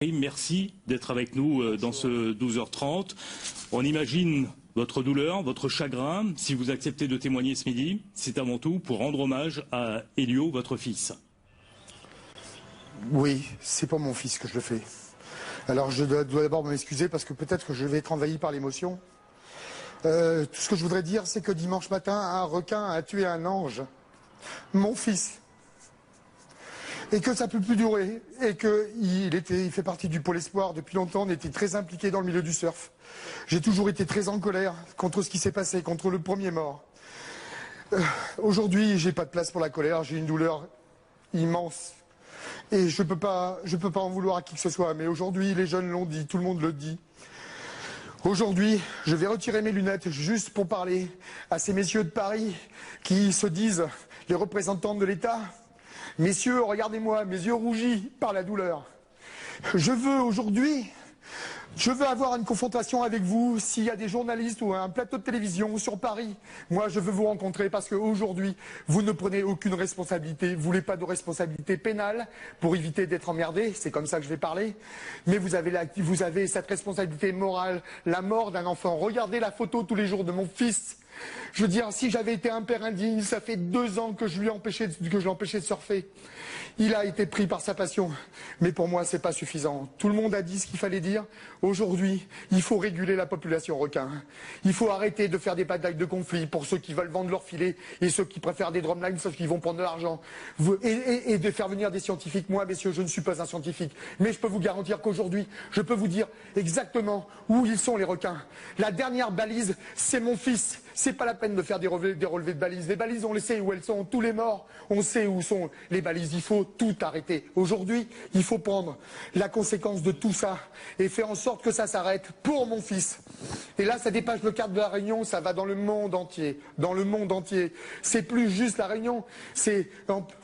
Merci d'être avec nous dans ce 12h30. On imagine votre douleur, votre chagrin. Si vous acceptez de témoigner ce midi, c'est avant tout pour rendre hommage à Elio, votre fils. Oui, c'est pour mon fils que je le fais. Alors je dois d'abord m'excuser parce que peut-être que je vais être envahi par l'émotion. Tout ce que je voudrais dire, c'est que dimanche matin, un requin a tué un ange, mon fils. Et que ça ne peut plus durer, et qu'il fait partie du Pôle Espoir depuis longtemps, on était très impliqué dans le milieu du surf. J'ai toujours été très en colère contre ce qui s'est passé, contre le premier mort. Aujourd'hui, j'ai pas de place pour la colère, j'ai une douleur immense. Et je peux pas en vouloir à qui que ce soit, mais aujourd'hui, les jeunes l'ont dit, tout le monde le dit. Aujourd'hui, je vais retirer mes lunettes juste pour parler à ces messieurs de Paris qui se disent les représentants de l'État. Messieurs, regardez-moi, mes yeux rougis par la douleur. Je veux avoir une confrontation avec vous. S'il y a des journalistes ou un plateau de télévision sur Paris, moi je veux vous rencontrer parce qu'aujourd'hui, vous ne prenez aucune responsabilité. Vous voulez pas de responsabilité pénale pour éviter d'être emmerdé, c'est comme ça que je vais parler. Mais vous avez cette responsabilité morale, la mort d'un enfant. Regardez la photo tous les jours de mon fils. Je veux dire, si j'avais été un père indigne, ça fait 2 ans que je l'ai empêché de surfer. Il a été pris par sa passion. Mais pour moi, c'est pas suffisant. Tout le monde a dit ce qu'il fallait dire. Aujourd'hui, il faut réguler la population requin. Il faut arrêter de faire des batailles de conflit pour ceux qui veulent vendre leur filet et ceux qui préfèrent des drumlines sauf qu'ils vont prendre de l'argent. Et de faire venir des scientifiques. Moi, messieurs, je ne suis pas un scientifique. Mais je peux vous garantir qu'aujourd'hui, je peux vous dire exactement où ils sont les requins. La dernière balise, c'est mon fils. C'est pas la peine de faire des relevés de balises. Les balises, on les sait où elles sont. Tous les morts, on sait où sont les balises. Il faut tout arrêter. Aujourd'hui, il faut prendre la conséquence de tout ça et faire en sorte que ça s'arrête pour mon fils. Et là, ça dépasse le cadre de la Réunion, ça va dans le monde entier. Dans le monde entier. C'est plus juste la Réunion.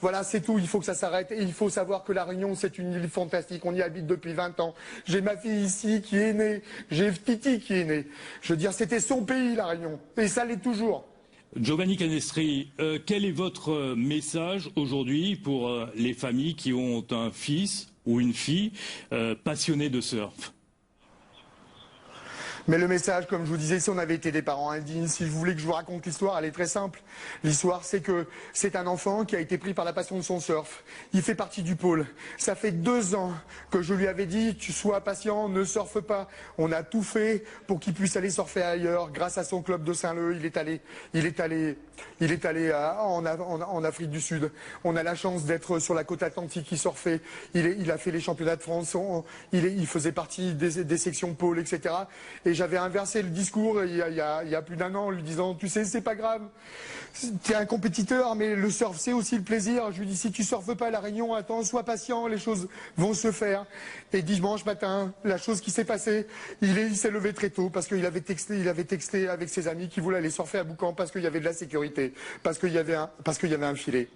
Voilà, c'est tout. Il faut que ça s'arrête. Et il faut savoir que la Réunion, c'est une île fantastique. On y habite depuis 20 ans. J'ai ma fille ici qui est née. J'ai Titi qui est née. Je veux dire, c'était son pays, la Réunion. Et ça l'est toujours. Giovanni Canestri, quel est votre message aujourd'hui pour les familles qui ont un fils ou une fille passionné de surf ? Mais le message, comme je vous disais, si on avait été des parents indignes, si je voulais que je vous raconte l'histoire, elle est très simple. L'histoire, c'est que c'est un enfant qui a été pris par la passion de son surf. Il fait partie du pôle. Ça fait 2 ans que je lui avais dit, tu sois patient, ne surfe pas. On a tout fait pour qu'il puisse aller surfer ailleurs. Grâce à son club de Saint-Leu, il est allé en Afrique du Sud. On a la chance d'être sur la côte atlantique, il surfait. Il a fait les championnats de France. Il faisait partie des sections pôle, etc. Et j'avais inversé le discours il y a plus d'1 an en lui disant, tu sais, c'est pas grave, t'es un compétiteur, mais le surf, c'est aussi le plaisir. Je lui dis, si tu surfes pas à La Réunion, attends, sois patient, les choses vont se faire. Et dimanche matin, la chose qui s'est passée, il s'est levé très tôt parce qu'il avait texté avec ses amis qui voulaient aller surfer à Boucan parce qu'il y avait de la sécurité, parce qu'il y avait un filet.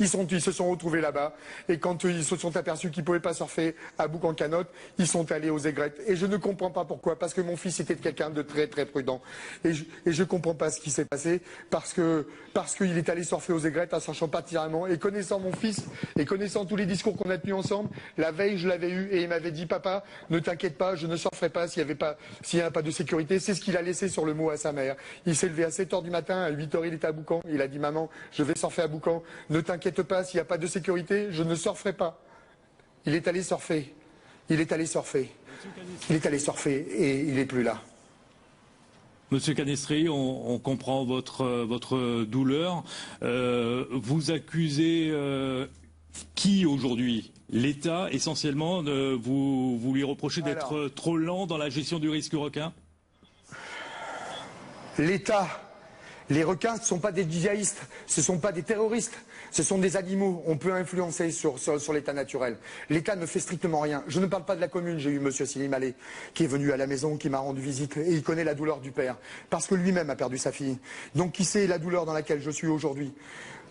Ils se sont retrouvés là-bas et quand ils se sont aperçus qu'ils ne pouvaient pas surfer à bouc en canotte, ils sont allés aux aigrettes. Et je ne comprends pas pourquoi, parce que mon fils était quelqu'un de très très prudent. Et je ne comprends pas ce qui s'est passé, parce qu'il est allé surfer aux aigrettes en sachant pas tiraillement. Et connaissant mon fils, et connaissant tous les discours qu'on a tenus ensemble, la veille je l'avais eu et il m'avait dit, papa, ne t'inquiète pas, je ne surferai pas s'il n'y a pas de sécurité. C'est ce qu'il a laissé sur le mot à sa mère. Il s'est levé à 7h du matin, à 8h il était à Boucan. Il a dit, maman, je vais surfer à Boucan. Ne t'inquiète pas, s'il n'y a pas de sécurité, je ne surferai pas. Il est allé surfer. Il est allé surfer. Il est allé surfer et il n'est plus là. Monsieur Canestri, on comprend votre douleur. Vous accusez qui aujourd'hui ? L'État, essentiellement, vous lui reprochez d'être trop lent dans la gestion du risque requin ? L'État. Les requins, ce ne sont pas des djihadistes, ce ne sont pas des terroristes, ce sont des animaux. On peut influencer sur l'état naturel. L'État ne fait strictement rien. Je ne parle pas de la commune. J'ai eu M. Silimalé qui est venu à la maison, qui m'a rendu visite et il connaît la douleur du père parce que lui-même a perdu sa fille. Donc qui sait la douleur dans laquelle je suis aujourd'hui.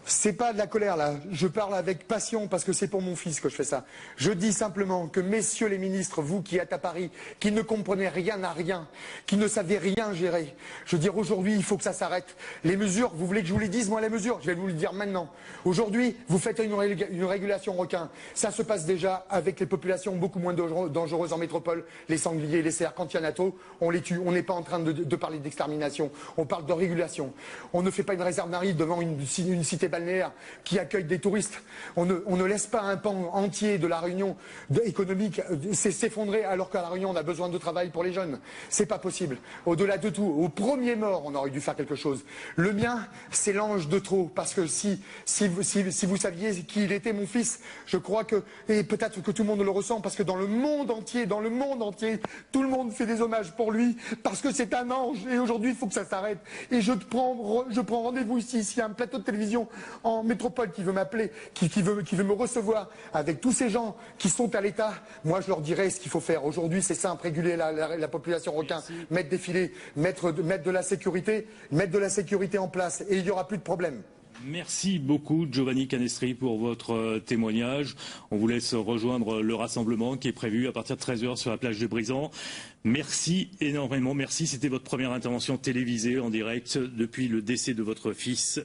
C'est pas de la colère là, je parle avec passion parce que c'est pour mon fils que je fais ça. Je dis simplement que messieurs les ministres, vous qui êtes à Paris, qui ne comprenez rien à rien, qui ne savez rien gérer, je veux dire aujourd'hui il faut que ça s'arrête. Les mesures, vous voulez que je vous les dise moi les mesures? Je vais vous le dire maintenant. Aujourd'hui, vous faites une régulation requin. Ça se passe déjà avec les populations beaucoup moins dangereuses en métropole, les sangliers, les cerfs, quand il y en a trop, on les tue. On n'est pas en train de parler d'extermination, on parle de régulation. On ne fait pas une réserve marine devant une cité balnéaire qui accueille des touristes. On ne laisse pas un pan entier de la Réunion économique s'effondrer alors qu'à la Réunion on a besoin de travail pour les jeunes. C'est pas possible. Au-delà de tout, au premier mort, on aurait dû faire quelque chose. Le mien, c'est l'ange de trop, parce que si vous saviez qui il était, mon fils, je crois que, et peut-être que tout le monde le ressent, parce que dans le monde entier, tout le monde fait des hommages pour lui, parce que c'est un ange, et aujourd'hui il faut que ça s'arrête. Et je prends rendez-vous ici, s'il y a un plateau de télévision en métropole qui veut m'appeler, qui veut me recevoir avec tous ces gens qui sont à l'État, moi je leur dirai ce qu'il faut faire. Aujourd'hui c'est simple, réguler la population requin, mettre des filets, mettre de la sécurité en place et il n'y aura plus de problème. Merci beaucoup Giovanni Canestri pour votre témoignage. On vous laisse rejoindre le rassemblement qui est prévu à partir de 13h sur la plage de Brisant. Merci énormément, merci. C'était votre première intervention télévisée en direct depuis le décès de votre fils.